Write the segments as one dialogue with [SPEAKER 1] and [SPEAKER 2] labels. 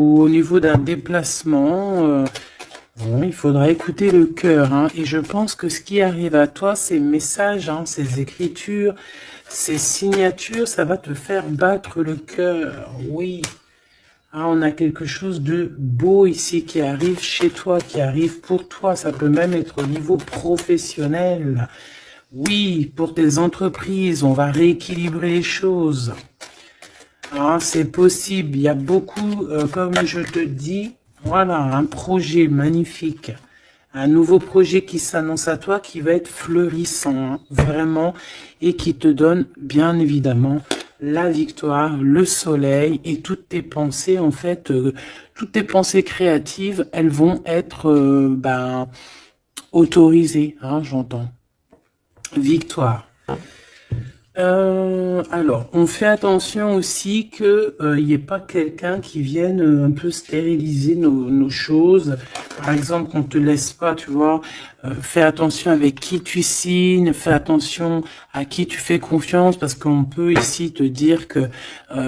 [SPEAKER 1] Ou au niveau d'un déplacement, bon, il faudra écouter le cœur. Hein. Et je pense que ce qui arrive à toi, ces messages, hein, ces écritures, ces signatures, ça va te faire battre le cœur. Oui. Ah, on a quelque chose de beau ici qui arrive chez toi, qui arrive pour toi. Ça peut même être au niveau professionnel. Oui, pour tes entreprises, on va rééquilibrer les choses. Ah, c'est possible. Il y a beaucoup, comme je te dis, voilà, un projet magnifique. Un nouveau projet qui s'annonce à toi, qui va être fleurissant, hein, vraiment, et qui te donne, bien évidemment, la victoire, le soleil, et toutes tes pensées, en fait, toutes tes pensées créatives, elles vont être autorisées, hein, j'entends. Victoire. Alors, on fait attention aussi que il n'y ait pas quelqu'un qui vienne un peu stériliser nos choses. Par exemple, qu'on te laisse pas, tu vois. Fais attention avec qui tu signes, fais attention à qui tu fais confiance, parce qu'on peut ici te dire que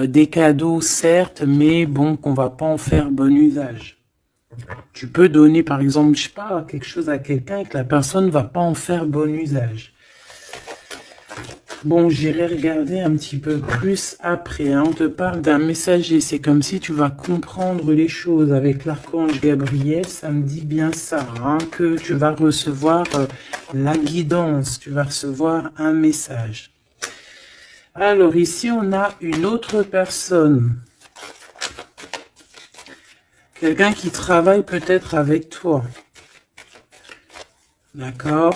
[SPEAKER 1] des cadeaux, certes, mais bon, qu'on va pas en faire bon usage. Tu peux donner, par exemple, je sais pas, quelque chose à quelqu'un et que la personne va pas en faire bon usage. Bon, j'irai regarder un petit peu plus après. Hein. On te parle d'un messager. C'est comme si tu vas comprendre les choses avec l'archange Gabriel. Ça me dit bien ça, hein, que tu vas recevoir la guidance. Tu vas recevoir un message. Alors ici, on a une autre personne. Quelqu'un qui travaille peut-être avec toi. D'accord?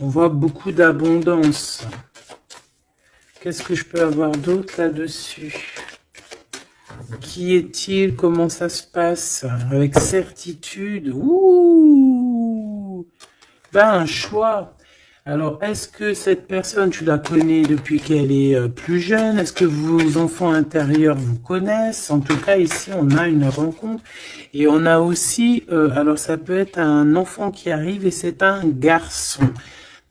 [SPEAKER 1] On voit beaucoup d'abondance. Qu'est-ce que je peux avoir d'autre là-dessus? Qui est-il? Comment ça se passe? Avec certitude. Ouh! Ben, un choix. Alors, est-ce que cette personne, tu la connais depuis qu'elle est plus jeune? Est-ce que vos enfants intérieurs vous connaissent? En tout cas, ici, on a une rencontre. Et on a aussi, alors ça peut être un enfant qui arrive et c'est un garçon.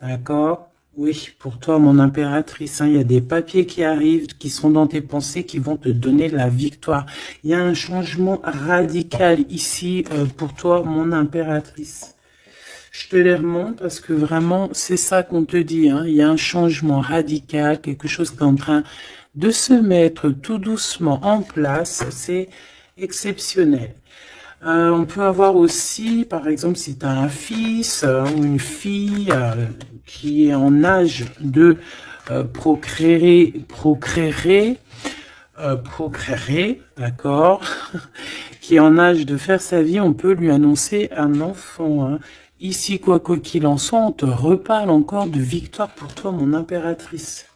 [SPEAKER 1] D'accord? Oui, pour toi, mon impératrice, hein, il y a des papiers qui arrivent, qui sont dans tes pensées, qui vont te donner la victoire. Il y a un changement radical ici pour toi, mon impératrice. Je te les remonte parce que vraiment, c'est ça qu'on te dit. Hein. Il y a un changement radical, quelque chose qui est en train de se mettre tout doucement en place. C'est exceptionnel. On peut avoir aussi, par exemple, si tu as un fils ou une fille qui est en âge de procréer, d'accord, qui est en âge de faire sa vie, on peut lui annoncer un enfant. Hein. Ici, quoi qu'il en soit, on te reparle encore de victoire pour toi, mon impératrice.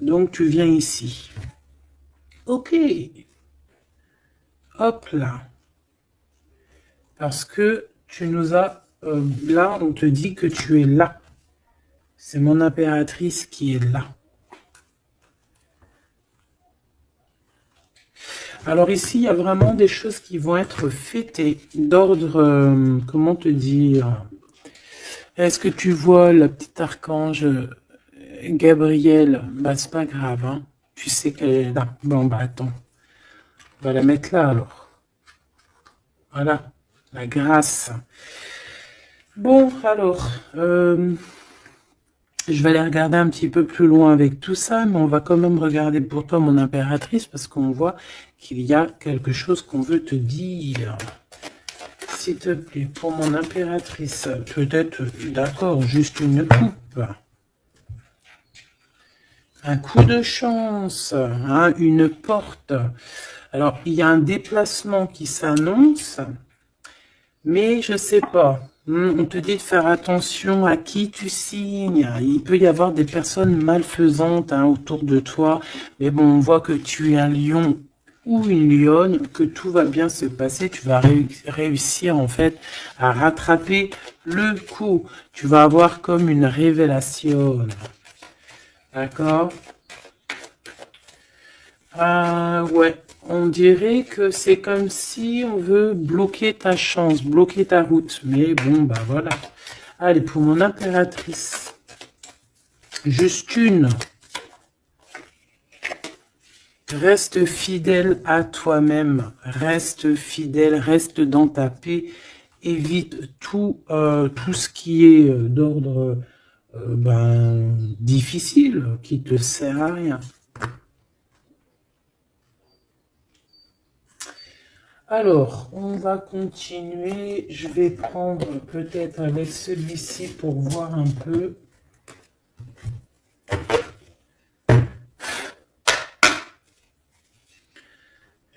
[SPEAKER 1] Donc, tu viens ici. Ok. Hop là. Parce que tu nous as... là, on te dit que tu es là. C'est mon impératrice qui est là. Alors ici, il y a vraiment des choses qui vont être fêtées d'ordre... comment te dire? Est-ce que tu vois le petit archange Gabriel? Bah, c'est pas grave, hein. Tu sais qu'elle est là. Bon, bah, attends. On va la mettre là, alors. Voilà. La grâce. Bon, alors... je vais aller regarder un petit peu plus loin avec tout ça, mais on va quand même regarder pour toi, mon impératrice, parce qu'on voit qu'il y a quelque chose qu'on veut te dire. S'il te plaît, pour mon impératrice, peut-être, d'accord, juste une coupe. Un coup de chance, hein, une porte. Alors, il y a un déplacement qui s'annonce, mais je sais pas. On te dit de faire attention à qui tu signes. Il peut y avoir des personnes malfaisantes autour de toi. Mais bon, on voit que tu es un lion ou une lionne, que tout va bien se passer. Tu vas réussir en fait à rattraper le coup. Tu vas avoir comme une révélation. D'accord? Ouais. On dirait que c'est comme si on veut bloquer ta chance, bloquer ta route. Mais bon, bah voilà. Allez, pour mon impératrice. Juste une. Reste fidèle à toi-même, reste fidèle, reste dans ta paix, évite tout ce qui est d'ordre difficile, qui te sert à rien. Alors, on va continuer. Je vais prendre peut-être avec celui-ci pour voir un peu.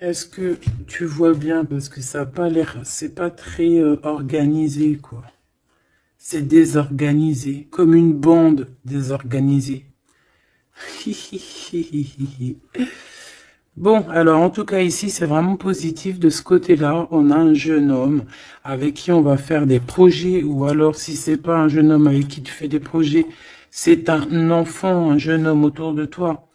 [SPEAKER 1] Est-ce que tu vois bien? Parce que ça n'a pas l'air, c'est pas très organisé, quoi. C'est désorganisé, comme une bande désorganisée. Bon, alors en tout cas ici, c'est vraiment positif. De ce côté-là, on a un jeune homme avec qui on va faire des projets, ou alors si c'est pas un jeune homme avec qui tu fais des projets, c'est un enfant, un jeune homme autour de toi.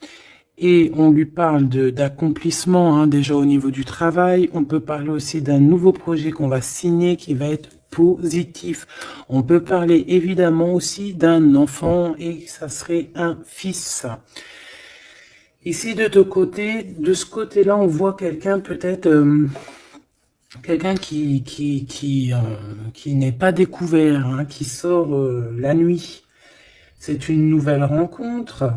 [SPEAKER 1] Et on lui parle d'accomplissement, hein, déjà au niveau du travail. On peut parler aussi d'un nouveau projet qu'on va signer qui va être positif. On peut parler évidemment aussi d'un enfant et ça serait un fils. Ici de ce côté-là, on voit quelqu'un peut-être, quelqu'un qui n'est pas découvert, hein, qui sort la nuit. C'est une nouvelle rencontre,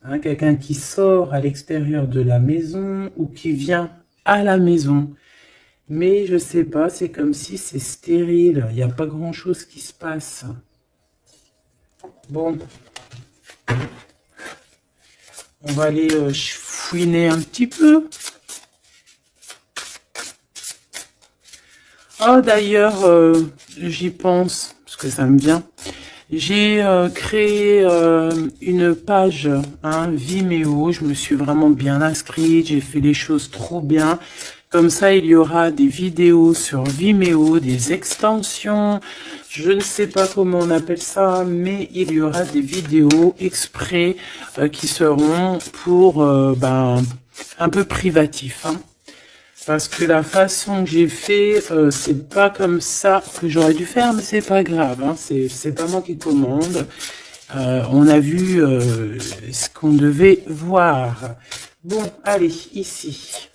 [SPEAKER 1] hein, quelqu'un qui sort à l'extérieur de la maison ou qui vient à la maison. Mais je sais pas, c'est comme si c'est stérile, il n'y a pas grand-chose qui se passe. Bon, on va aller fouiner un petit peu. Ah, d'ailleurs, j'y pense, parce que ça me vient. J'ai créé une page, hein, Vimeo. Je me suis vraiment bien inscrite. J'ai fait les choses trop bien. Comme ça, il y aura des vidéos sur Vimeo, des extensions. Je ne sais pas comment on appelle ça, mais il y aura des vidéos exprès qui seront pour un peu privatif, hein. Parce que la façon que j'ai fait, c'est pas comme ça que j'aurais dû faire, mais c'est pas grave, hein, c'est pas moi qui commande. On a vu ce qu'on devait voir. Bon, allez, ici.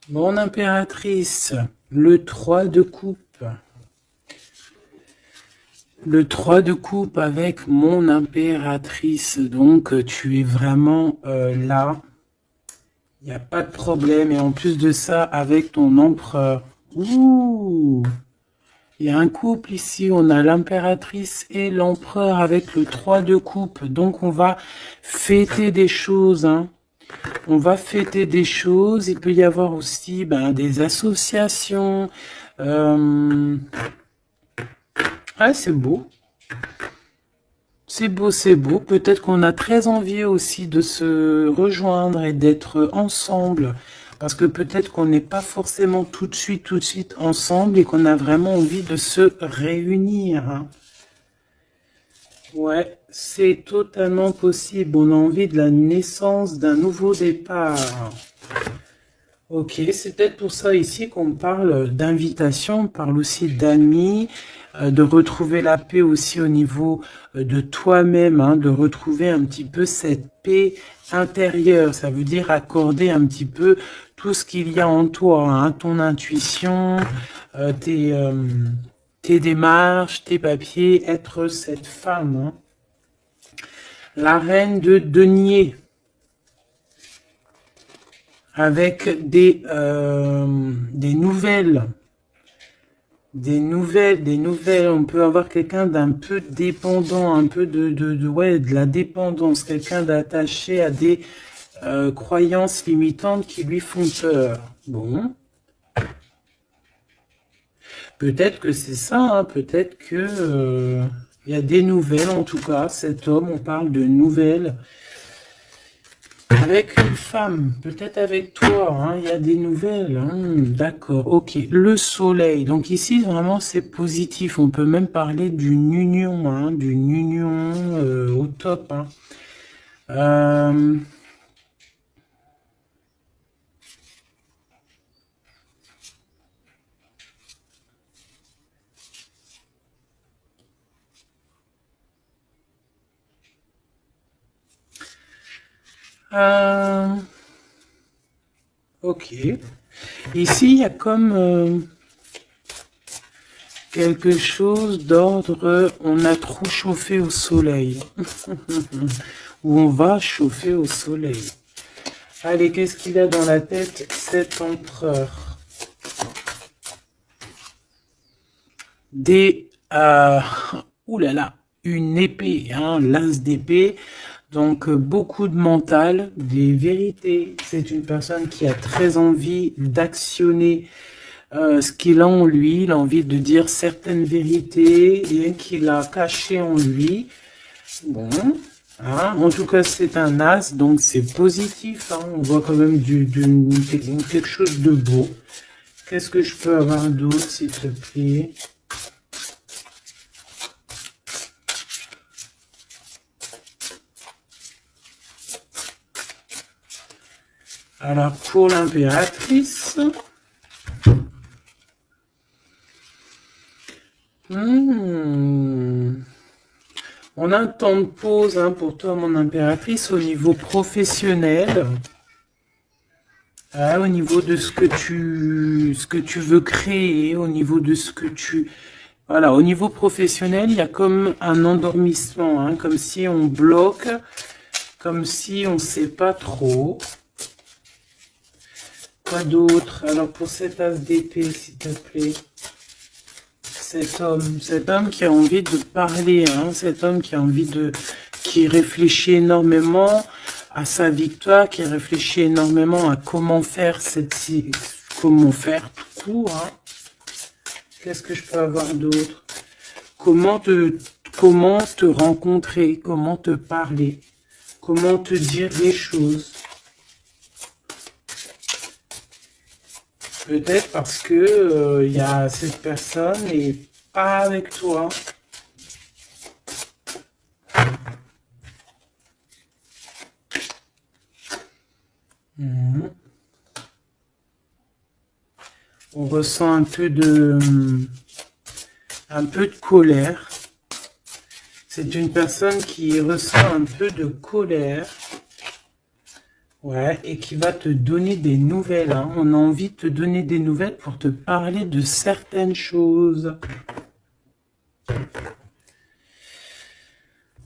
[SPEAKER 1] Mon impératrice, le 3 de coupe. Le 3 de coupe avec mon impératrice. Donc, tu es vraiment là. Il n'y a pas de problème. Et en plus de ça, avec ton empereur. Ouh! Il y a un couple ici. On a l'impératrice et l'empereur avec le 3 de coupe. Donc, on va fêter des choses, hein. On va fêter des choses. Il peut y avoir aussi des associations. Ah, c'est beau. C'est beau, c'est beau. Peut-être qu'on a très envie aussi de se rejoindre et d'être ensemble. Parce que peut-être qu'on n'est pas forcément tout de suite ensemble et qu'on a vraiment envie de se réunir, hein. Ouais, c'est totalement possible. On a envie de la naissance d'un nouveau départ. Ok, c'est peut-être pour ça ici qu'on parle d'invitation, on parle aussi d'amis, de retrouver la paix aussi au niveau de toi-même, hein, de retrouver un petit peu cette paix intérieure. Ça veut dire accorder un petit peu tout ce qu'il y a en toi, hein, ton intuition, tes démarches, tes papiers, être cette femme, hein. La reine de denier. Avec des nouvelles. Des nouvelles. On peut avoir quelqu'un d'un peu dépendant, un peu de la dépendance. Quelqu'un d'attaché à des croyances limitantes qui lui font peur. Bon. Peut-être que c'est ça, hein, peut-être que il y a des nouvelles, en tout cas. Cet homme, on parle de nouvelles. Avec une femme, peut-être avec toi, hein, il y a des nouvelles, hein, d'accord, ok. Le soleil, donc ici vraiment c'est positif, on peut même parler d'une union, hein, au top, hein. Ok. Ici, il y a comme quelque chose d'ordre, on a trop chauffé au soleil. Ou on va chauffer au soleil. Allez, qu'est-ce qu'il a dans la tête, cet empereur? Ouh là là, une épée, hein, l'as d'épée. Donc, beaucoup de mental, des vérités. C'est une personne qui a très envie d'actionner ce qu'il a en lui. Il a envie de dire certaines vérités et qu'il a cachées en lui. Bon, hein, en tout cas, c'est un as, donc c'est positif. Hein, on voit quand même quelque chose de beau. Qu'est-ce que je peux avoir d'autre, s'il te plaît? Alors, pour l'impératrice, on a un temps de pause hein, pour toi, mon impératrice, au niveau professionnel, au niveau de ce que tu veux créer, au niveau de ce que tu... Voilà, au niveau professionnel, il y a comme un endormissement, hein, comme si on bloque, comme si on ne sait pas trop. Quoi d'autre? Alors pour cet as d'épée, s'il te plaît. Cet homme qui a envie de parler, hein, cet homme qui a envie qui réfléchit énormément à sa victoire, qui réfléchit énormément à comment faire comment faire tout court. Hein. Qu'est-ce que je peux avoir d'autre? Comment te rencontrer, comment te parler, comment te dire les choses. Peut-être parce que y a cette personne et pas avec toi. On ressent un peu de colère. C'est une personne qui ressent un peu de colère. Ouais, et qui va te donner des nouvelles. Hein. On a envie de te donner des nouvelles pour te parler de certaines choses.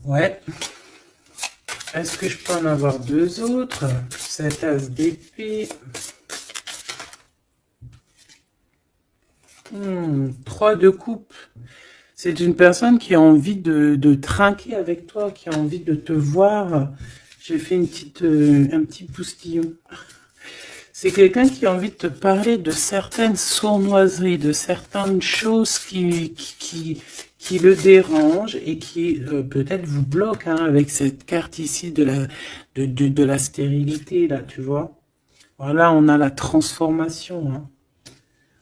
[SPEAKER 1] Ouais. Est-ce que je peux en avoir deux autres? Cet as d'épée. 3 de coupe. C'est une personne qui a envie de trinquer avec toi, qui a envie de te voir. J'ai fait un petit postillon. C'est quelqu'un qui a envie de te parler de certaines sournoiseries, de certaines choses qui le dérangent et qui peut-être vous bloquent hein, avec cette carte ici de la stérilité, là, tu vois. Voilà, on a la transformation. Hein.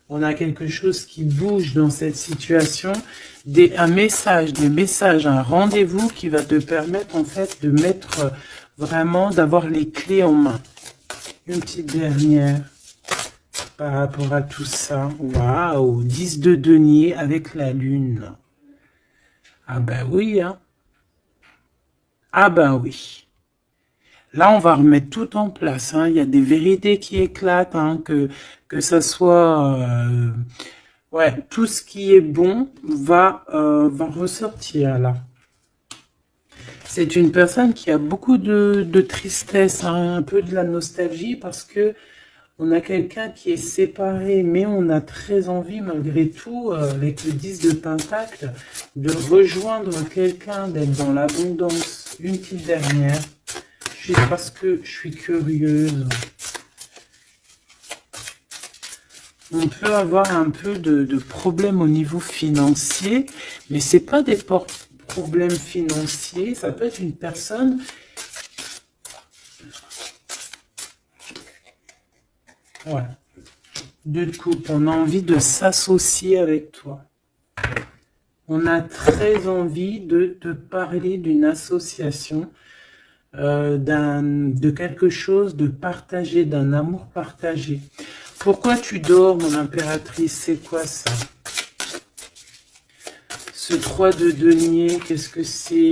[SPEAKER 1] On a quelque chose qui bouge dans cette situation, un message, un rendez-vous qui va te permettre en fait de mettre vraiment, d'avoir les clés en main. Une petite dernière par rapport à tout ça. Waouh, 10 de denier avec la lune. Ah ben oui, hein. Ah ben oui. Là, on va remettre tout en place. Hein. Il y a des vérités qui éclatent, hein, que ça soit... ouais, tout ce qui est bon va ressortir là. C'est une personne qui a beaucoup de tristesse, hein, un peu de la nostalgie, parce que on a quelqu'un qui est séparé, mais on a très envie, malgré tout, avec le 10 de Pentacle, de rejoindre quelqu'un, d'être dans l'abondance. Une petite dernière, juste parce que je suis curieuse. On peut avoir un peu de problèmes au niveau financier, mais c'est pas des problèmes financiers, ça peut être une personne... Ouais. Deux de coupe, on a envie de s'associer avec toi. On a très envie de te parler d'une association, de quelque chose de partagé, d'un amour partagé. Pourquoi tu dors, mon impératrice? C'est quoi ça? Ce 3 de denier, qu'est-ce que c'est?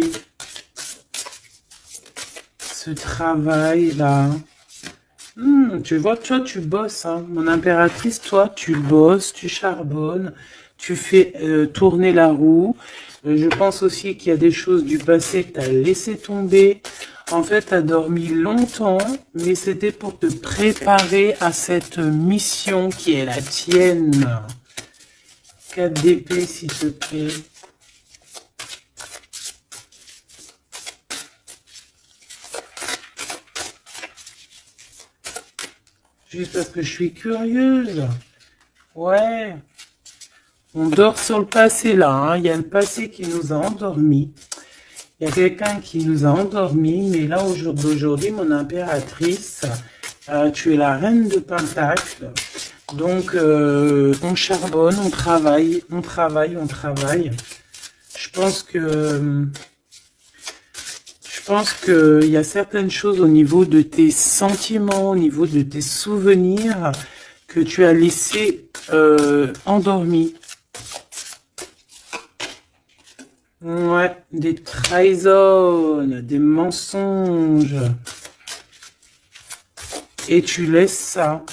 [SPEAKER 1] ce travail-là. Tu vois, toi, tu bosses, hein. Mon impératrice, toi, tu bosses, tu charbonnes, tu fais tourner la roue. Je pense aussi qu'il y a des choses du passé que tu as laissé tomber. En fait, tu as dormi longtemps, mais c'était pour te préparer à cette mission qui est la tienne. 4 d'épée, s'il te plaît. Juste parce que je suis curieuse. Ouais. On dort sur le passé, là. Hein. Il y a le passé qui nous a endormis. Il y a quelqu'un qui nous a endormis. Mais là, aujourd'hui, mon impératrice, tu es la reine de Pentacle. Donc, on charbonne, on travaille. Je pense qu'il y a certaines choses au niveau de tes sentiments, au niveau de tes souvenirs que tu as laissé endormis. Ouais, des trahisons, des mensonges. Et tu laisses ça.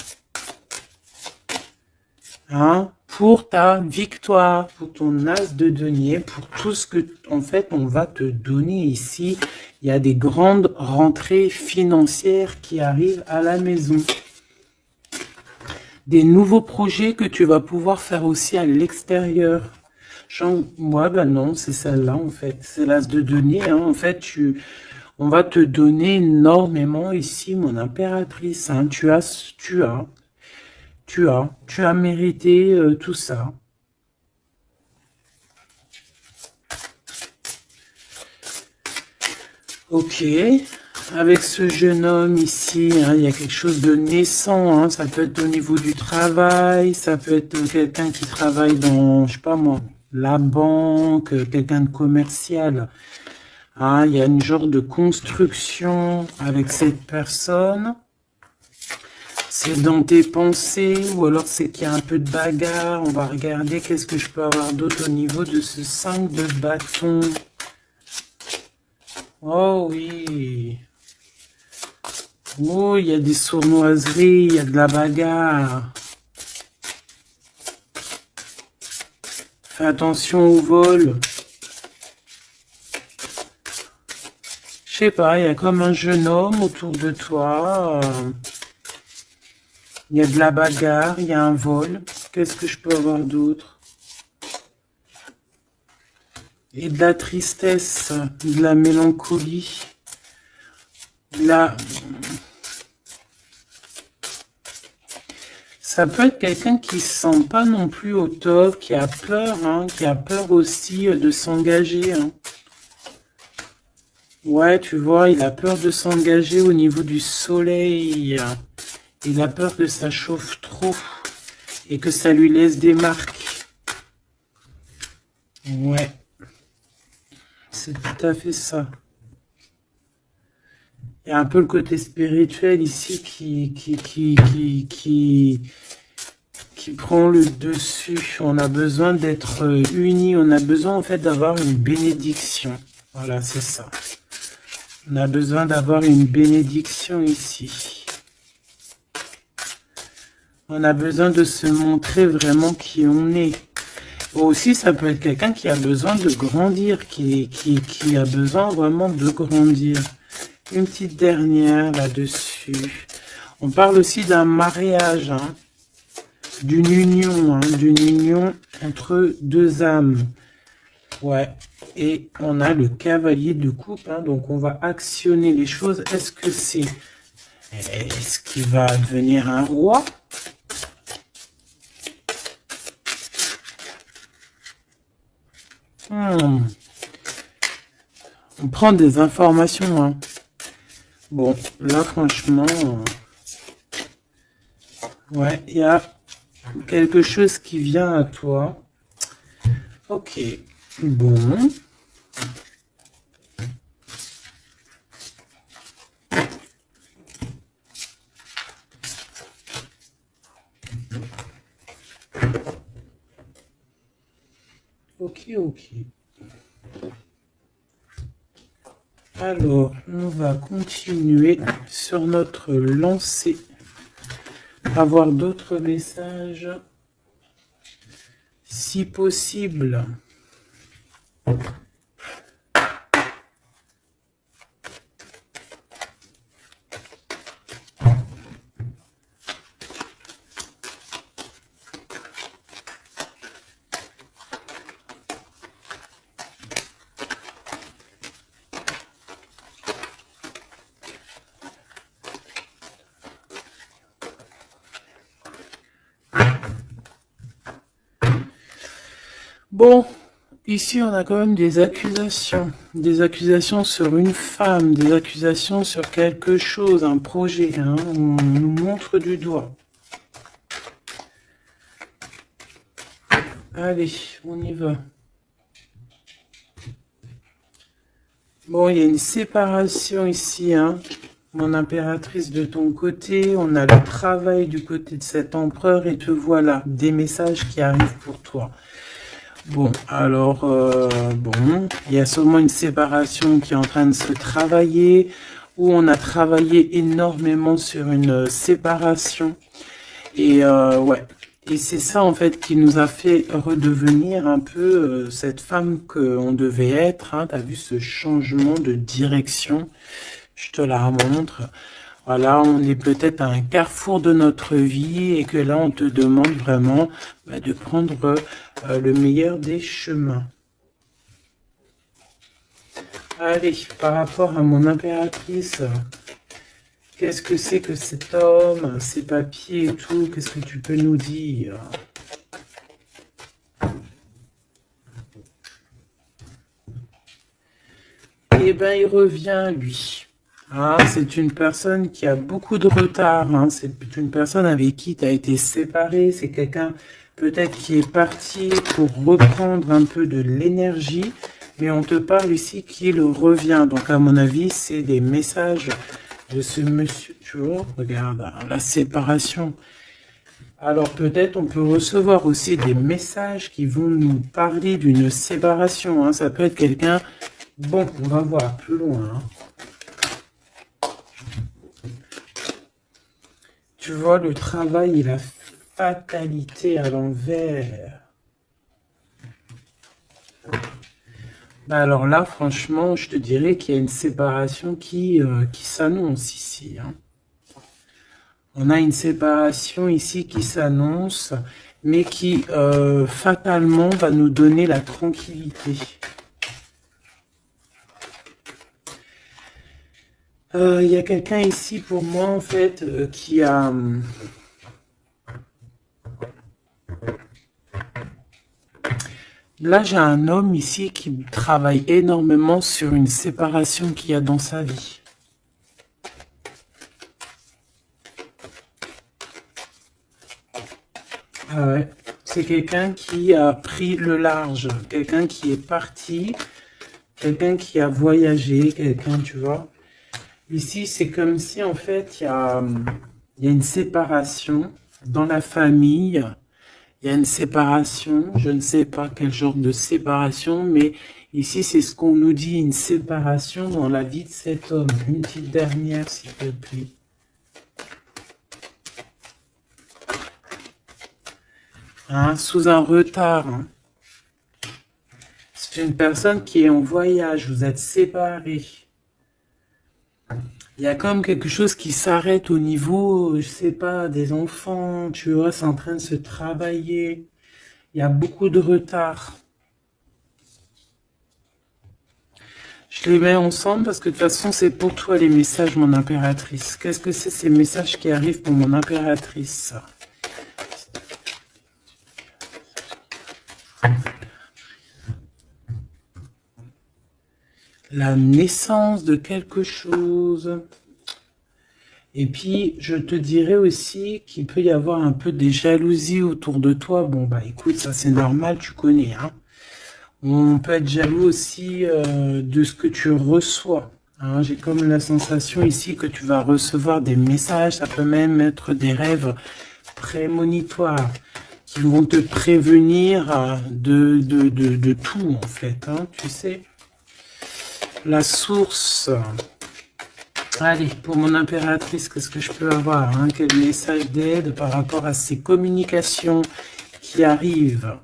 [SPEAKER 1] Hein, pour ta victoire, pour ton as de denier, pour tout ce que, en fait, on va te donner ici. Il y a des grandes rentrées financières qui arrivent à la maison. Des nouveaux projets que tu vas pouvoir faire aussi à l'extérieur. Moi, ben non, c'est celle-là, en fait. C'est l'as de denier, hein. En fait, on va te donner énormément ici, mon impératrice. Hein. Tu as mérité tout ça. Ok, avec ce jeune homme ici, hein, il y a quelque chose de naissant, hein, ça peut être au niveau du travail, ça peut être quelqu'un qui travaille dans, je sais pas moi, la banque, quelqu'un de commercial. Hein, il y a une genre de construction avec cette personne. C'est dans tes pensées, ou alors c'est qu'il y a un peu de bagarre. On va regarder qu'est-ce que je peux avoir d'autre au niveau de ce 5 de bâton. Oh oui. Oh, il y a des sournoiseries, il y a de la bagarre. Fais attention au vol. Je sais pas, il y a comme un jeune homme autour de toi. Il y a de la bagarre, il y a un vol. Qu'est-ce que je peux avoir d'autre? Et de la tristesse, de la mélancolie. Ça peut être quelqu'un qui se sent pas non plus au top, qui a peur, hein, qui a peur aussi de s'engager. Hein. Ouais, tu vois, il a peur de s'engager au niveau du soleil. Il a peur que ça chauffe trop et que ça lui laisse des marques. Ouais, c'est tout à fait ça. Il y a un peu le côté spirituel ici qui prend le dessus. On a besoin d'être unis. On a besoin en fait d'avoir une bénédiction. Voilà, c'est ça. On a besoin d'avoir une bénédiction ici. On a besoin de se montrer vraiment qui on est. Aussi, ça peut être quelqu'un qui a besoin de grandir, qui a besoin vraiment de grandir. Une petite dernière là-dessus. On parle aussi d'un mariage, hein, d'une union entre deux âmes. Ouais. Et on a le cavalier de coupe, hein, donc on va actionner les choses. Est-ce qu'il va devenir un roi? On prend des informations, hein. Bon, là, franchement, ouais, il y a quelque chose qui vient à toi. Ok, bon. Ok. Alors, on va continuer sur notre lancée. Avoir d'autres messages, si possible. Bon, ici on a quand même des accusations sur une femme, des accusations sur quelque chose, un projet, hein, on nous montre du doigt. Allez, on y va. Bon, il y a une séparation ici, hein, mon impératrice de ton côté, on a le travail du côté de cet empereur et te voilà, des messages qui arrivent pour toi. Bon, alors, bon, il y a seulement une séparation qui est en train de se travailler, où on a travaillé énormément sur une séparation. Et ouais, et c'est ça en fait qui nous a fait redevenir un peu cette femme qu'on devait être. Hein. Tu as vu ce changement de direction, je te la montre. Voilà, on est peut-être à un carrefour de notre vie et que là, on te demande vraiment de prendre le meilleur des chemins. Allez, par rapport à mon impératrice, qu'est-ce que c'est que cet homme, ses papiers et tout, qu'est-ce que tu peux nous dire? Eh bien, il revient, lui. Ah, c'est une personne qui a beaucoup de retard, hein. C'est une personne avec qui tu as été séparé, c'est quelqu'un peut-être qui est parti pour reprendre un peu de l'énergie, mais on te parle ici qu'il revient. Donc à mon avis, c'est des messages de ce monsieur, tu vois, regarde, la séparation. Alors peut-être on peut recevoir aussi des messages qui vont nous parler d'une séparation, hein. Ça peut être quelqu'un, bon, on va voir plus loin, hein. Tu vois, le travail et la fatalité à l'envers. Alors là, franchement, je te dirais qu'il y a une séparation qui s'annonce ici. Hein. On a une séparation ici qui s'annonce, mais qui fatalement va nous donner la tranquillité. Il y a quelqu'un ici pour moi en fait qui a là j'ai un homme ici qui travaille énormément sur une séparation qu'il y a dans sa vie. Ah ouais, c'est quelqu'un qui a pris le large, quelqu'un qui est parti, quelqu'un qui a voyagé, quelqu'un, tu vois. Ici, c'est comme si, en fait, il y a une séparation dans la famille. Il y a une séparation. Je ne sais pas quel genre de séparation, mais ici, c'est ce qu'on nous dit, une séparation dans la vie de cet homme. Une petite dernière, s'il te plaît. Hein, sous un retard. Hein. C'est une personne qui est en voyage. Vous êtes séparés. Il y a comme quelque chose qui s'arrête au niveau, je sais pas, des enfants, tu vois, c'est en train de se travailler. Il y a beaucoup de retard. Je les mets ensemble parce que de toute façon, c'est pour toi les messages, mon impératrice. Qu'est-ce que c'est ces messages qui arrivent pour mon impératrice? La naissance de quelque chose. Et puis, je te dirais aussi qu'il peut y avoir un peu des jalousies autour de toi. Bon, bah écoute, ça c'est normal, tu connais. Hein. On peut être jaloux aussi de ce que tu reçois. Hein. J'ai comme la sensation ici que tu vas recevoir des messages. Ça peut même être des rêves prémonitoires qui vont te prévenir de tout, en fait. Hein, tu sais. la source. Allez, pour mon impératrice, qu'est-ce que je peux avoir, hein? Quel message d'aide par rapport à ces communications qui arrivent?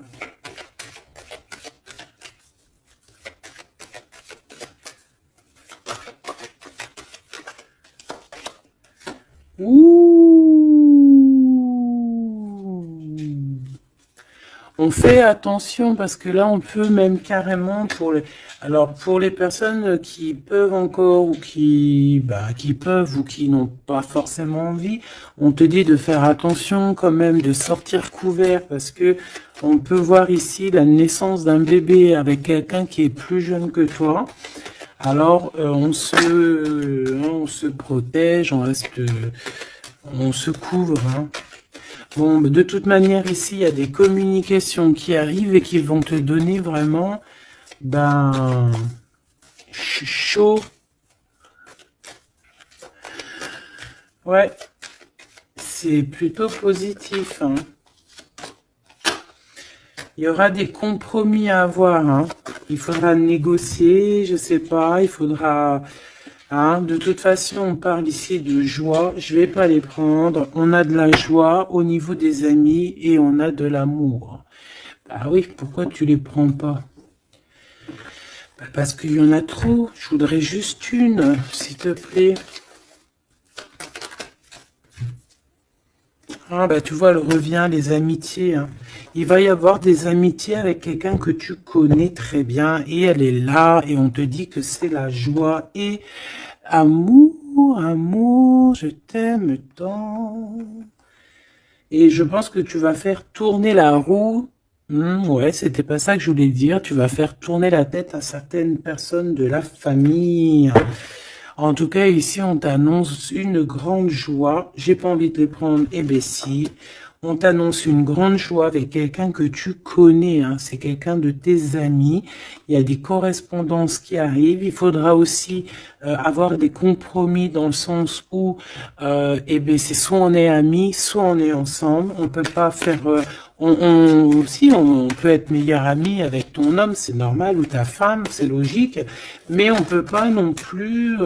[SPEAKER 1] Ouh. On fait attention parce que là, on peut même carrément alors pour les personnes qui peuvent encore ou qui peuvent ou qui n'ont pas forcément envie, on te dit de faire attention quand même, de sortir couvert parce que on peut voir ici la naissance d'un bébé avec quelqu'un qui est plus jeune que toi. Alors, on se protège, on se couvre, hein. Bon, de toute manière, ici, il y a des communications qui arrivent et qui vont te donner vraiment, chaud. Ouais, c'est plutôt positif, hein. Il y aura des compromis à avoir, hein. Il faudra négocier, je sais pas, il faudra... Hein, de toute façon, on parle ici de joie. Je vais pas les prendre. On a de la joie au niveau des amis et on a de l'amour. Bah oui, pourquoi tu les prends pas? Bah parce qu'il y en a trop. Je voudrais juste une, s'il te plaît. Ah bah tu vois, elle revient, les amitiés, hein. Il va y avoir des amitiés avec quelqu'un que tu connais très bien et elle est là et on te dit que c'est la joie et amour, amour, je t'aime tant. Et je pense que tu vas faire tourner la roue. Ouais, c'était pas ça que je voulais dire. Tu vas faire tourner la tête à certaines personnes de la famille. En tout cas, ici, on t'annonce une grande joie. J'ai pas envie de les prendre, eh ben si. On t'annonce une grande joie avec quelqu'un que tu connais, hein. C'est quelqu'un de tes amis. Il y a des correspondances qui arrivent. Il faudra aussi avoir des compromis dans le sens où, eh ben, c'est soit on est amis, soit on est ensemble. On peut pas faire... aussi, on peut être meilleur ami avec ton homme, c'est normal, ou ta femme, c'est logique. Mais on peut pas non plus...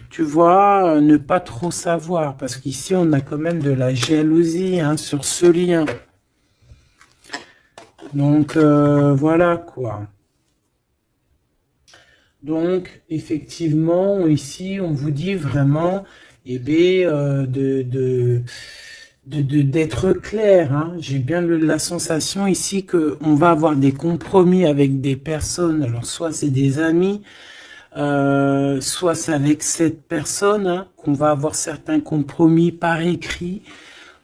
[SPEAKER 1] tu vois, ne pas trop savoir, parce qu'ici, on a quand même de la jalousie, hein, sur ce lien. Donc, voilà, quoi. Donc, effectivement, ici, on vous dit vraiment, eh bien, d'être clair, hein. J'ai bien la sensation ici que on va avoir des compromis avec des personnes, alors soit c'est des amis, soit c'est avec cette personne, hein, qu'on va avoir certains compromis par écrit.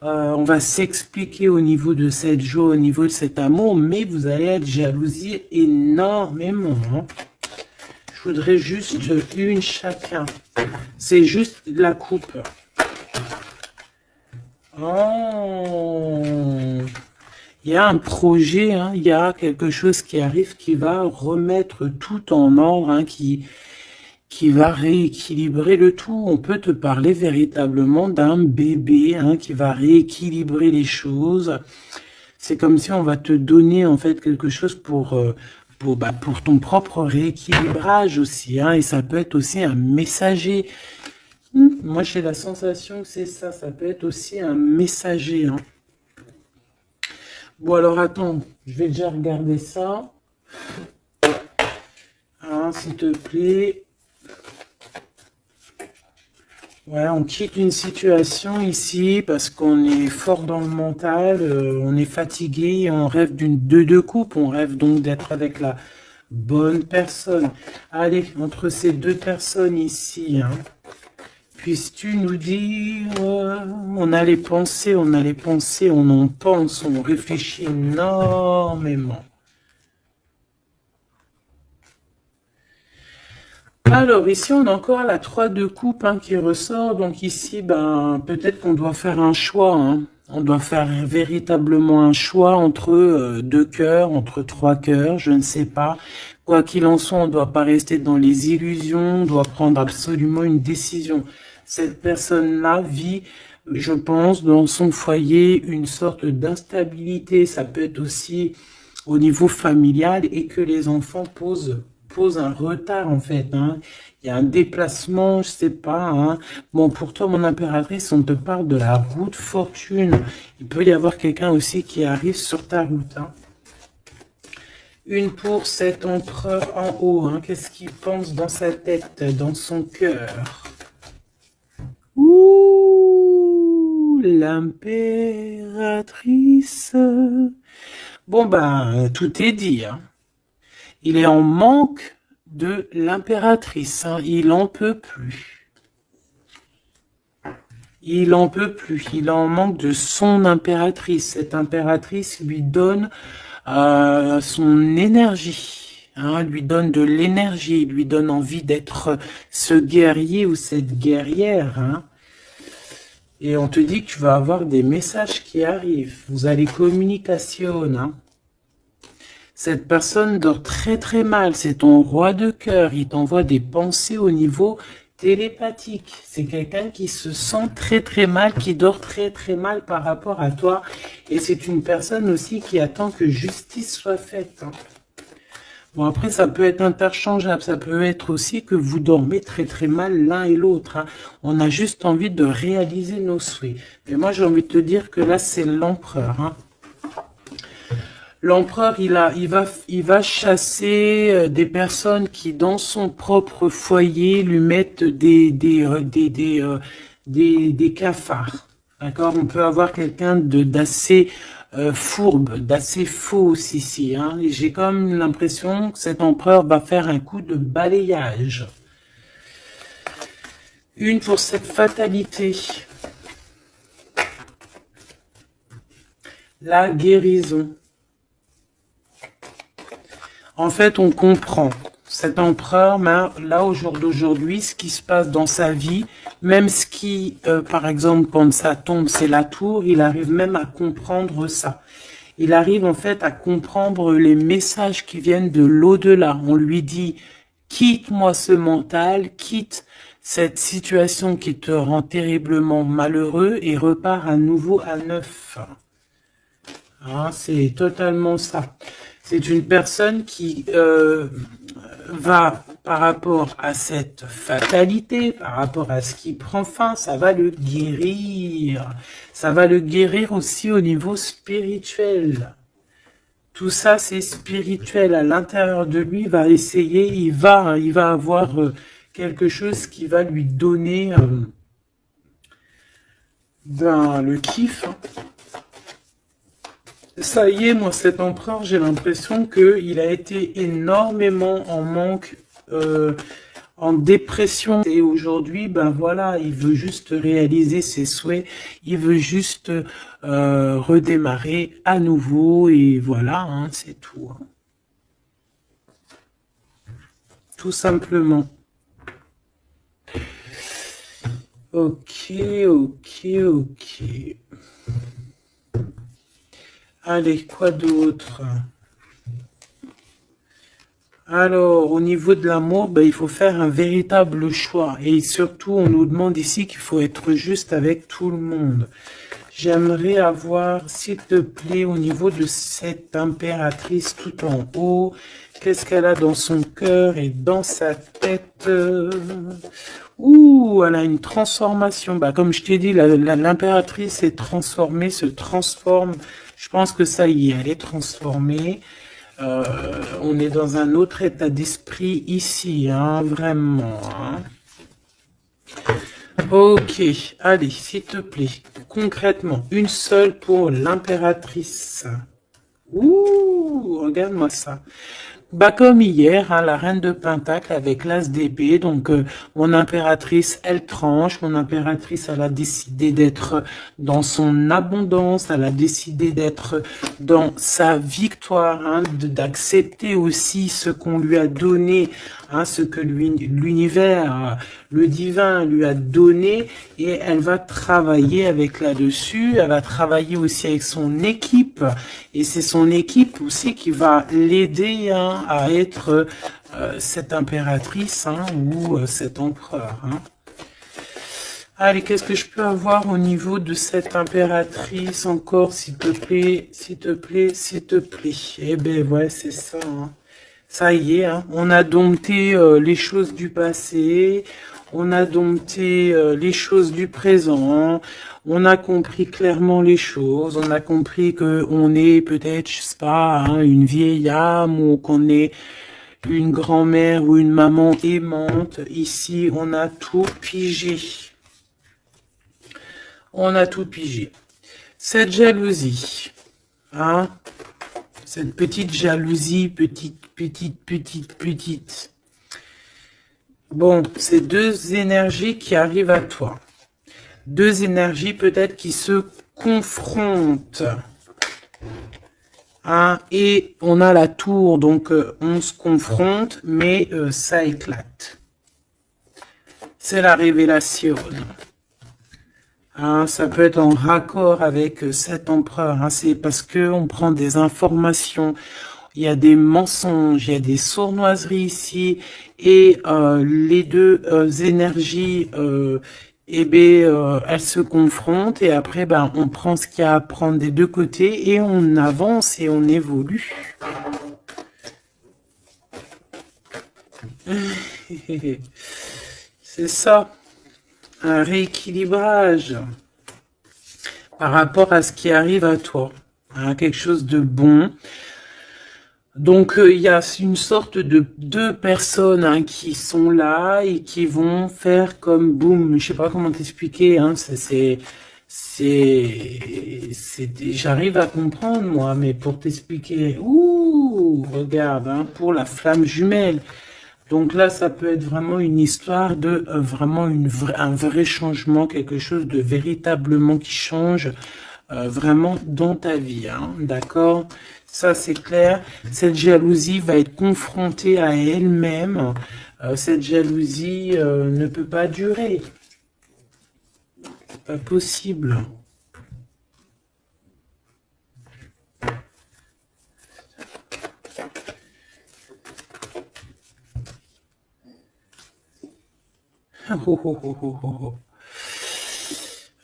[SPEAKER 1] On va s'expliquer au niveau de cette joie, au niveau de cet amour, mais vous allez être jalousie énormément, hein. Je voudrais juste une chacun. C'est juste la coupe. Oh, il y a un projet, hein, il y a quelque chose qui arrive qui va remettre tout en ordre, hein, qui va rééquilibrer le tout. On peut te parler véritablement d'un bébé, hein, qui va rééquilibrer les choses. C'est comme si on va te donner en fait quelque chose pour ton propre rééquilibrage aussi, hein, et ça peut être aussi un messager. Moi, j'ai la sensation que c'est ça. Ça peut être aussi un messager, hein. Bon, alors, attends. Je vais déjà regarder ça. Hein, s'il te plaît. Ouais, on quitte une situation ici parce qu'on est fort dans le mental. On est fatigué. On rêve de deux coupes. On rêve donc d'être avec la bonne personne. Allez, entre ces deux personnes ici, hein. Puisses-tu nous dire, on a les pensées, on en pense, on réfléchit énormément. Alors, ici, on a encore la 3 de coupe, hein, qui ressort. Donc ici, peut-être qu'on doit faire un choix, hein. On doit faire véritablement un choix entre deux cœurs, entre 3 cœurs, je ne sais pas. Quoi qu'il en soit, on ne doit pas rester dans les illusions, on doit prendre absolument une décision. Cette personne-là vit, je pense, dans son foyer, une sorte d'instabilité. Ça peut être aussi au niveau familial et que les enfants posent pose un retard en fait. Hein. Il y a un déplacement, je sais pas. Hein. Bon, pour toi, mon impératrice, on te parle de la route fortune. Il peut y avoir quelqu'un aussi qui arrive sur ta route. Hein. Une pour cet empereur en haut. Hein. Qu'est-ce qu'il pense dans sa tête, dans son cœur? Ouh, l'impératrice. Bon, ben, tout est dit. Hein. Il est en manque de l'impératrice. Hein. Il en peut plus. Il en peut plus. Il est en manque de son impératrice. Cette impératrice lui donne son énergie. Hein, lui donne de l'énergie. Lui donne envie d'être ce guerrier ou cette guerrière. Hein. Et on te dit que tu vas avoir des messages qui arrivent. Vous allez communication. Hein. Cette personne dort très très mal. C'est ton roi de cœur. Il t'envoie des pensées au niveau télépathique. C'est quelqu'un qui se sent très très mal, qui dort très très mal par rapport à toi. Et c'est une personne aussi qui attend que justice soit faite. Hein. Bon, après, ça peut être interchangeable. Ça peut être aussi que vous dormez très très mal l'un et l'autre. Hein. On a juste envie de réaliser nos souhaits. Mais moi, j'ai envie de te dire que là, c'est l'empereur. Hein. L'empereur, il va chasser des personnes qui, dans son propre foyer, lui mettent des cafards. D'accord? On peut avoir quelqu'un d'assez fourbe, d'assez faux ici. Hein. J'ai comme l'impression que cet empereur va faire un coup de balayage. Une pour cette fatalité. La guérison. En fait, on comprend. Cet empereur, là, au jour d'aujourd'hui, ce qui se passe dans sa vie, même ce qui, par exemple, quand ça tombe, c'est la tour, il arrive même à comprendre ça. Il arrive, en fait, à comprendre les messages qui viennent de l'au-delà. On lui dit, quitte-moi ce mental, quitte cette situation qui te rend terriblement malheureux et repars à nouveau à neuf. Hein, c'est totalement ça. C'est une personne qui va, par rapport à cette fatalité, par rapport à ce qui prend fin, ça va le guérir. Ça va le guérir aussi au niveau spirituel. Tout ça, c'est spirituel. À l'intérieur de lui, il va essayer, il va avoir quelque chose qui va lui donner le kiff. Hein. Ça y est, moi, cet empereur, j'ai l'impression qu'il a été énormément en manque, en dépression. Et aujourd'hui, ben voilà, il veut juste réaliser ses souhaits. Il veut juste redémarrer à nouveau. Et voilà, hein, c'est tout. Hein. Tout simplement. Ok, ok, ok. Allez, quoi d'autre? Alors, au niveau de l'amour, ben, il faut faire un véritable choix. Et surtout, on nous demande ici qu'il faut être juste avec tout le monde. J'aimerais avoir, s'il te plaît, au niveau de cette impératrice tout en haut, qu'est-ce qu'elle a dans son cœur et dans sa tête? Ouh, elle a une transformation. Bah, comme je t'ai dit, l'impératrice est transformée, se transforme. Je pense que ça y est, elle est transformée. On est dans un autre état d'esprit ici, hein, vraiment. Hein. Ok, allez, s'il te plaît, concrètement, une seule pour l'impératrice. Ouh, regarde-moi ça. Bah comme hier, hein, la reine de Pentacle avec l'as d'épée, donc mon impératrice, elle tranche, mon impératrice, elle a décidé d'être dans son abondance, elle a décidé d'être dans sa victoire, hein, d'accepter aussi ce qu'on lui a donné, hein, ce que l'univers, le divin lui a donné, et elle va travailler avec là-dessus, elle va travailler aussi avec son équipe, et c'est son équipe aussi qui va l'aider, hein, à être cette impératrice, hein, ou cet empereur. Hein. Allez, qu'est-ce que je peux avoir au niveau de cette impératrice encore, s'il te plaît, s'il te plaît, s'il te plaît. Eh ben ouais, c'est ça. Hein. Ça y est, hein, on a dompté les choses du passé, on a dompté les choses du présent, on a compris clairement les choses, on a compris que on est peut-être, je sais pas, hein, une vieille âme ou qu'on est une grand-mère ou une maman aimante. Ici, on a tout pigé. On a tout pigé. Cette jalousie, hein, cette petite jalousie, petite. Bon, c'est deux énergies qui arrivent à toi. Deux énergies peut-être qui se confrontent. Hein, et on a la tour, donc on se confronte, mais ça éclate. C'est la révélation. Hein, ça peut être en raccord avec cet empereur. Hein, c'est parce que on prend des informations. Il y a des mensonges, il y a des sournoiseries ici, et les deux énergies, elles se confrontent, et après, ben, on prend ce qu'il y a à prendre des deux côtés, et on avance et on évolue. C'est ça, un rééquilibrage par rapport à ce qui arrive à toi, hein, quelque chose de bon. Donc, il y a une sorte de deux personnes, hein, qui sont là et qui vont faire comme boum. Je sais pas comment t'expliquer. Hein, j'arrive à comprendre moi, mais pour t'expliquer, ouh, regarde, hein, pour la flamme jumelle. Donc là, ça peut être vraiment une histoire de vraiment un vrai changement, quelque chose de véritablement qui change vraiment dans ta vie, hein, d'accord? Ça, c'est clair. Cette jalousie va être confrontée à elle-même. Cette jalousie ne peut pas durer. C'est pas possible.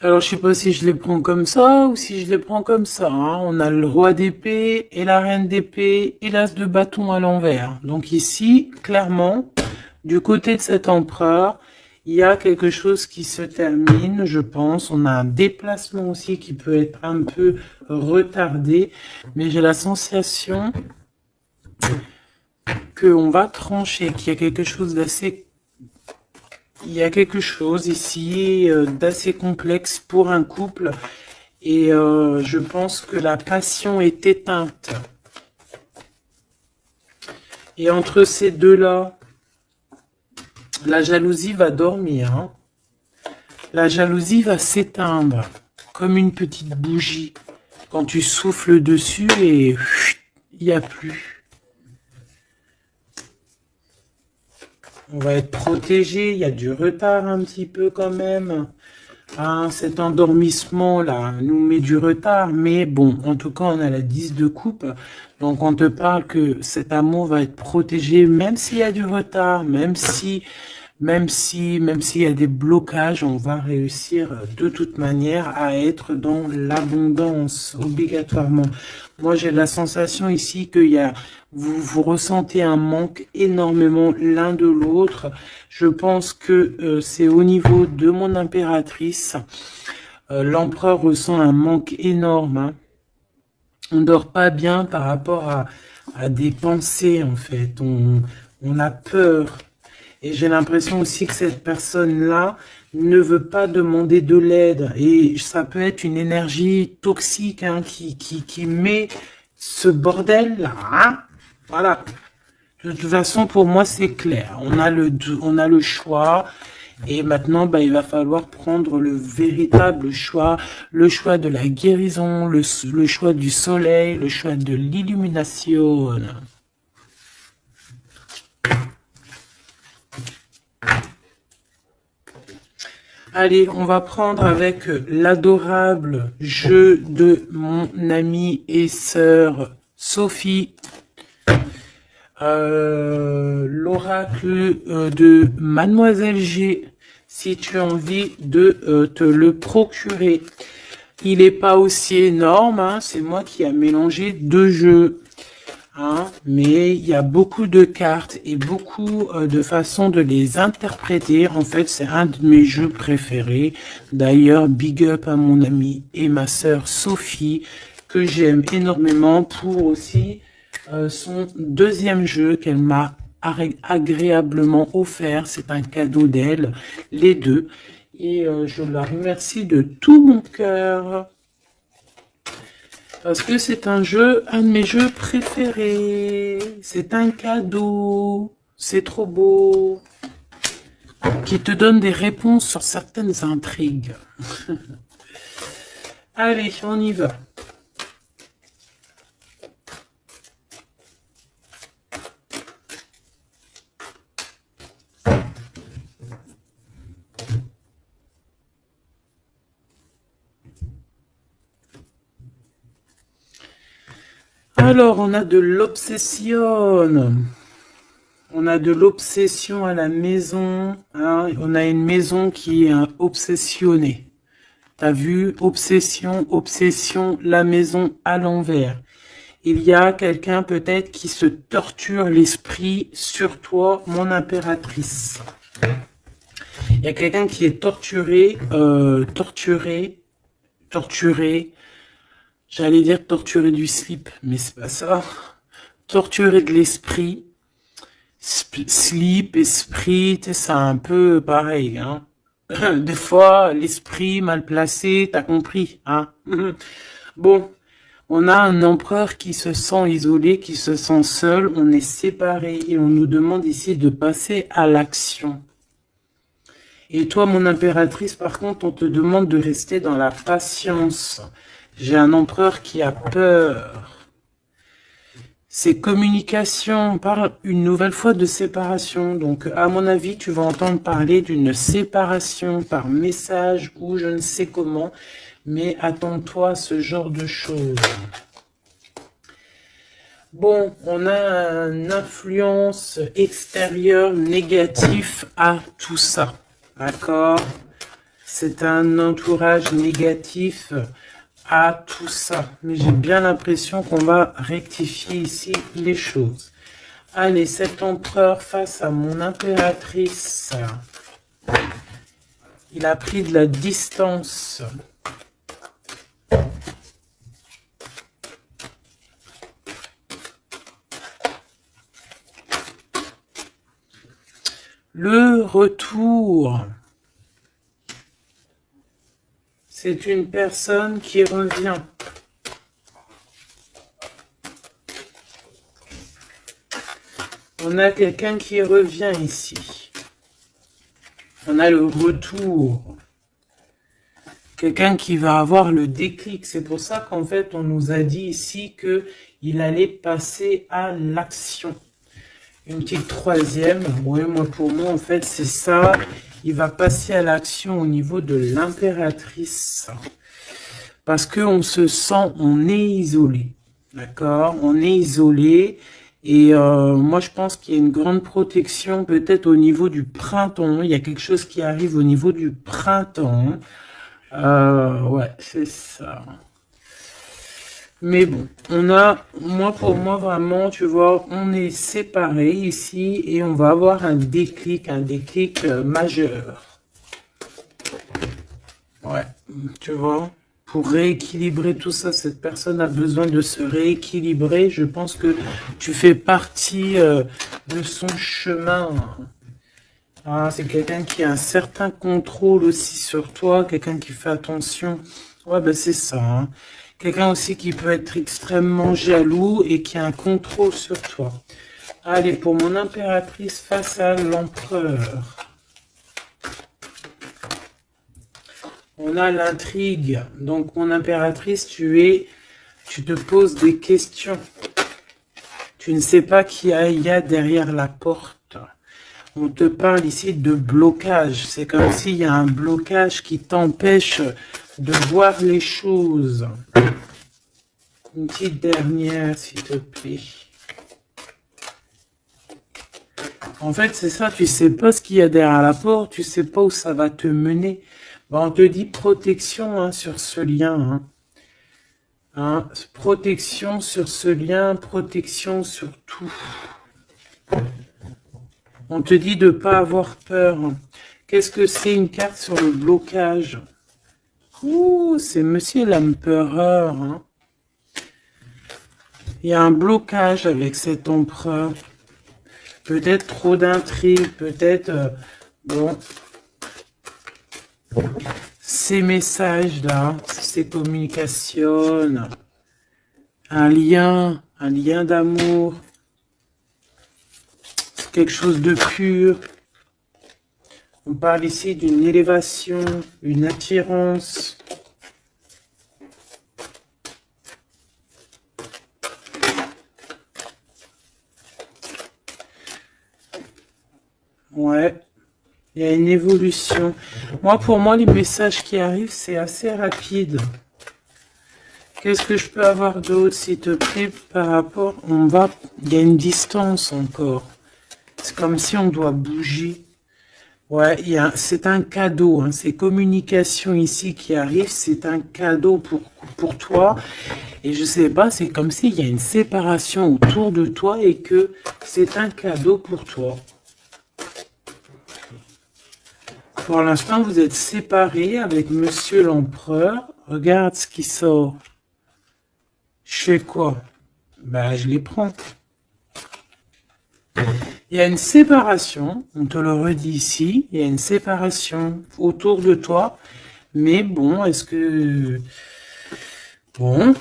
[SPEAKER 1] Alors, je sais pas si je les prends comme ça ou si je les prends comme ça. Hein. On a le roi d'épée et la reine d'épée et l'as de bâton à l'envers. Donc ici, clairement, du côté de cet empereur, il y a quelque chose qui se termine, je pense. On a un déplacement aussi qui peut être un peu retardé. Mais j'ai la sensation qu'on va trancher, qu'il y a quelque chose d'assez... Il y a quelque chose ici d'assez complexe pour un couple. Et je pense que la passion est éteinte. Et entre ces deux-là, la jalousie va dormir. Hein. La jalousie va s'éteindre comme une petite bougie. Quand tu souffles dessus et il n'y a plus. On va être protégé, il y a du retard un petit peu quand même. Hein, cet endormissement là nous met du retard, mais bon, en tout cas on a la 10 de coupe. Donc on te parle que cet amour va être protégé, même s'il y a du retard, même s'il y a des blocages, on va réussir de toute manière à être dans l'abondance, obligatoirement. Moi, j'ai la sensation ici que vous ressentez un manque énormément l'un de l'autre. Je pense que c'est au niveau de mon impératrice. L'empereur ressent un manque énorme. Hein. On dort pas bien par rapport à des pensées, en fait. On a peur. Et j'ai l'impression aussi que cette personne-là ne veut pas demander de l'aide. Et ça peut être une énergie toxique, hein, qui met ce bordel-là. Hein, voilà. De toute façon, pour moi, c'est clair. On a le choix. Et maintenant, bah, il va falloir prendre le véritable choix. Le choix de la guérison, le choix du soleil, le choix de l'illumination. Allez, on va prendre avec l'adorable jeu de mon amie et sœur Sophie. L'oracle de Mademoiselle G, si tu as envie de te le procurer. Il n'est pas aussi énorme, hein, c'est moi qui a mélangé deux jeux. hein, mais il y a beaucoup de cartes et beaucoup de façons de les interpréter. En fait, c'est un de mes jeux préférés. D'ailleurs, big up à mon amie et ma sœur Sophie, que j'aime énormément pour aussi son deuxième jeu qu'elle m'a agréablement offert. C'est un cadeau d'elle, les deux. Et je la remercie de tout mon cœur. Parce que c'est un jeu, un de mes jeux préférés. C'est un cadeau. C'est trop beau. Qui te donne des réponses sur certaines intrigues. Allez, on y va. Alors, on a de l'obsession. On a de l'obsession à la maison. Hein. On a une maison qui est obsessionnée. T'as vu? Obsession, obsession, la maison à l'envers. Il y a quelqu'un peut-être qui se torture l'esprit sur toi, mon impératrice. Il y a quelqu'un qui est torturé, torturé. J'allais dire torturer du slip, mais c'est pas ça. Torturer de l'esprit. Slip, esprit, c'est un peu pareil. Hein. Des fois, l'esprit mal placé, t'as compris. Hein. Bon, on a un empereur qui se sent isolé, qui se sent seul. On est séparés et on nous demande ici de passer à l'action. Et toi, mon impératrice, par contre, on te demande de rester dans la patience. J'ai un empereur qui a peur. C'est communication. On parle une nouvelle fois de séparation. Donc, à mon avis, tu vas entendre parler d'une séparation par message ou je ne sais comment. Mais attends-toi à ce genre de choses. Bon, on a une influence extérieure négative à tout ça. D'accord? C'est un entourage négatif à tout ça. Mais j'ai bien l'impression qu'on va rectifier ici les choses. Allez, cet empereur face à mon impératrice. Il a pris de la distance. Le retour. C'est une personne qui revient. On a quelqu'un qui revient ici. On a le retour. Quelqu'un qui va avoir le déclic. C'est pour ça qu'en fait, on nous a dit ici qu'il allait passer à l'action. Une petite troisième. Oui, pour moi, en fait, c'est ça. Il va passer à l'action au niveau de l'impératrice. Parce qu'on se sent, on est isolé. D'accord? On est isolé. Et moi, je pense qu'il y a une grande protection peut-être au niveau du printemps. Il y a quelque chose qui arrive au niveau du printemps. Ouais, c'est ça. Mais bon, on a, pour moi, vraiment, tu vois, on est séparés ici et on va avoir un déclic majeur. Ouais, tu vois, pour rééquilibrer tout ça, cette personne a besoin de se rééquilibrer. Je pense que tu fais partie de son chemin. Ah, c'est quelqu'un qui a un certain contrôle aussi sur toi, quelqu'un qui fait attention. Ouais, ben c'est ça. Hein. Quelqu'un aussi qui peut être extrêmement jaloux et qui a un contrôle sur toi. Allez, pour mon impératrice face à l'empereur. On a l'intrigue. Donc, mon impératrice, tu te poses des questions. Tu ne sais pas qui il y a derrière la porte. On te parle ici de blocage. C'est comme s'il y a un blocage qui t'empêche de voir les choses. Une petite dernière, s'il te plaît. En fait, c'est ça, tu sais pas ce qu'il y a derrière la porte, tu sais pas où ça va te mener. Ben, on te dit protection hein, sur ce lien. Hein, protection sur ce lien, protection sur tout. On te dit de ne pas avoir peur. Qu'est-ce que c'est une carte sur le blocage? Ouh, c'est Monsieur l'Empereur. Hein. Il y a un blocage avec cet empereur. Peut-être trop d'intrigues, peut-être... bon. Ces messages-là, ces communications, un lien d'amour, c'est quelque chose de pur. On parle ici d'une élévation, une attirance. Ouais, il y a une évolution. Pour moi, les messages qui arrivent, c'est assez rapide. Qu'est-ce que je peux avoir d'autre, s'il te plaît, par rapport... Il y a une distance encore. C'est comme si on doit bouger. Ouais, c'est un cadeau. Hein. Ces communications ici qui arrivent, c'est un cadeau pour toi. Et je sais pas, c'est comme s'il y a une séparation autour de toi et que c'est un cadeau pour toi. Pour l'instant, vous êtes séparés avec Monsieur l'Empereur. Regarde ce qui sort. Je fais quoi? Ben, je les prends. Il y a une séparation, on te le redit ici, il y a une séparation autour de toi. Mais bon, est-ce que... Bon,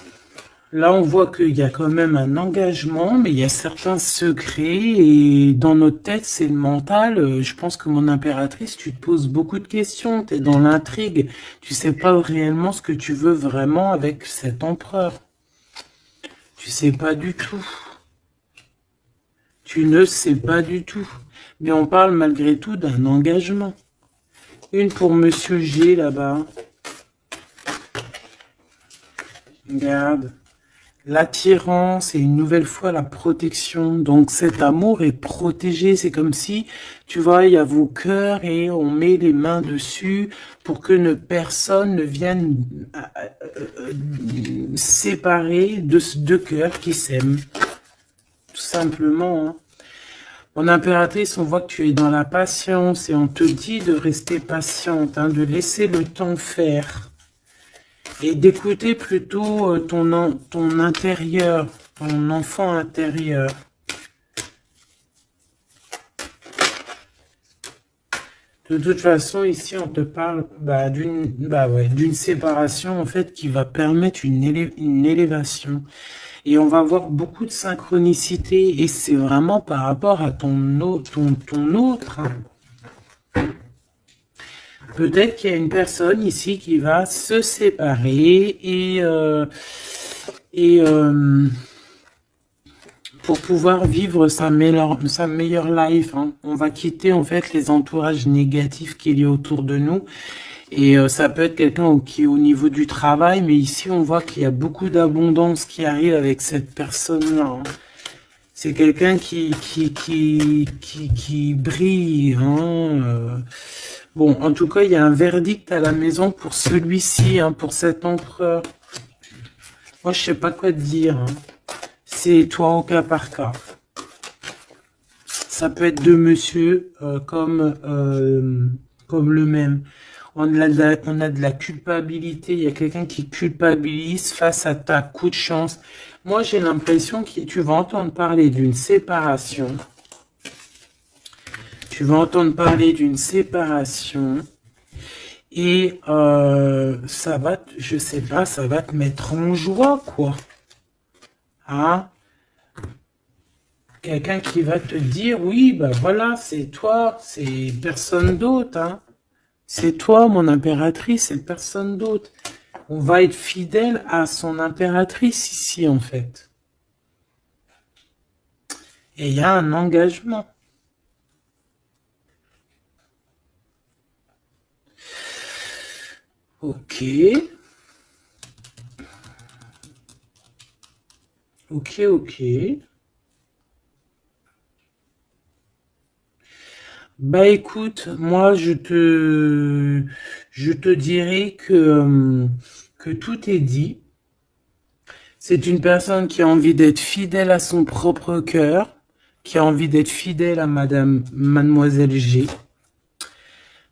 [SPEAKER 1] là on voit qu'il y a quand même un engagement, mais il y a certains secrets. Et dans notre tête, c'est le mental. Je pense que mon impératrice, tu te poses beaucoup de questions, tu es dans l'intrigue. Tu sais pas réellement ce que tu veux vraiment avec cet empereur. Tu sais pas du tout. Tu ne sais pas du tout. Mais on parle malgré tout d'un engagement. Une pour Monsieur G là-bas. Regarde. L'attirance et une nouvelle fois la protection. Donc cet amour est protégé. C'est comme si, tu vois, il y a vos cœurs et on met les mains dessus pour que personne ne vienne séparer de deux cœurs qui s'aiment. Tout simplement. Hein. Mon impératrice, on voit que tu es dans la patience et on te dit de rester patiente, hein, de laisser le temps faire. Et d'écouter plutôt ton intérieur, ton enfant intérieur. De toute façon, ici, on te parle d'une séparation, en fait, qui va permettre une élévation. Et on va avoir beaucoup de synchronicité. Et c'est vraiment par rapport à ton autre. Hein. Peut-être qu'il y a une personne ici qui va se séparer pour pouvoir vivre sa meilleure life. Hein. On va quitter en fait les entourages négatifs qu'il y a autour de nous. Et ça peut être quelqu'un qui est au niveau du travail, mais ici on voit qu'il y a beaucoup d'abondance qui arrive avec cette personne-là. Hein. C'est quelqu'un qui brille. Hein. Bon, en tout cas, il y a un verdict à la maison pour celui-ci, hein, pour cet empereur. Moi, je sais pas quoi te dire. Hein. C'est toi au cas par cas. Ça peut être deux monsieur comme le même. On a de la culpabilité. Il y a quelqu'un qui culpabilise face à ta coup de chance. Moi, j'ai l'impression que tu vas entendre parler d'une séparation. Tu vas entendre parler d'une séparation. Et ça va, je sais pas, ça va te mettre en joie, quoi. Hein? Quelqu'un qui va te dire, oui, ben voilà, c'est toi, c'est personne d'autre, hein. C'est toi, mon impératrice, c'est personne d'autre. On va être fidèle à son impératrice ici, en fait. Et il y a un engagement. Ok. Ok. Bah écoute, moi je te dirais que tout est dit. C'est une personne qui a envie d'être fidèle à son propre cœur, qui a envie d'être fidèle à Mademoiselle G.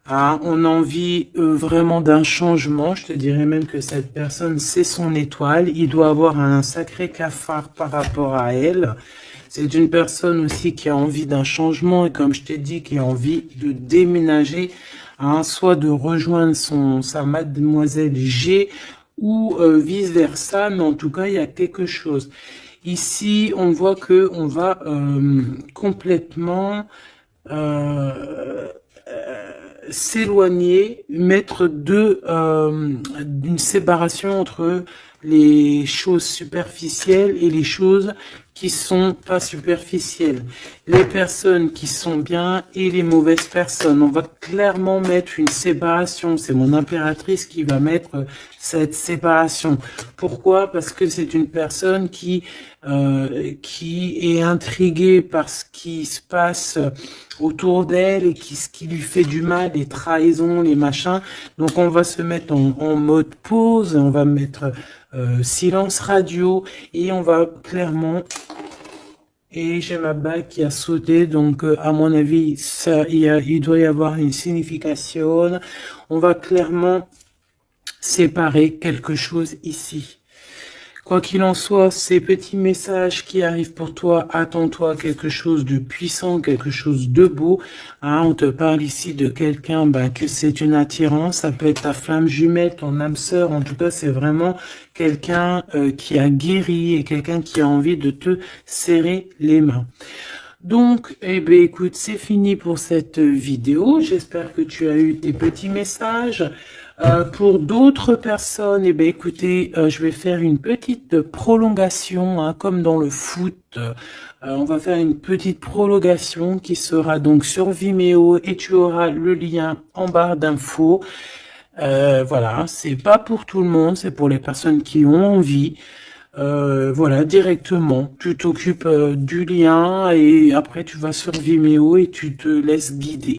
[SPEAKER 1] Ah, on a envie vraiment d'un changement. Je te dirais même que cette personne, c'est son étoile. Il doit avoir un sacré cafard par rapport à elle. C'est une personne aussi qui a envie d'un changement et comme je t'ai dit, qui a envie de déménager, hein, soit de rejoindre sa Mademoiselle G ou vice versa. Mais en tout cas, il y a quelque chose. Ici, on voit que on va complètement s'éloigner, mettre d'une séparation entre les choses superficielles et les choses qui sont pas superficielles. Les personnes qui sont bien et les mauvaises personnes. On va clairement mettre une séparation. C'est mon impératrice qui va mettre cette séparation. Pourquoi? Parce que c'est une personne qui est intriguée par ce qui se passe autour d'elle et ce qui lui fait du mal, les trahisons, les machins. Donc on va se mettre en mode pause, on va mettre silence radio et on va clairement... Et j'ai ma bague qui a sauté, donc à mon avis, il doit y avoir une signification. On va clairement séparer quelque chose ici. Quoi qu'il en soit, ces petits messages qui arrivent pour toi, attends-toi quelque chose de puissant, quelque chose de beau. Hein, on te parle ici de quelqu'un que c'est une attirance, ça peut être ta flamme jumelle, ton âme sœur. En tout cas, c'est vraiment quelqu'un qui a guéri et quelqu'un qui a envie de te serrer les mains. Donc, eh bien, écoute, c'est fini pour cette vidéo. J'espère que tu as eu tes petits messages. Pour d'autres personnes, eh bien, écoutez, je vais faire une petite prolongation, hein, comme dans le foot. On va faire une petite prolongation qui sera donc sur Vimeo et tu auras le lien en barre d'infos. Voilà, c'est pas pour tout le monde, c'est pour les personnes qui ont envie. Voilà, directement, tu t'occupes du lien et après tu vas sur Vimeo et tu te laisses guider.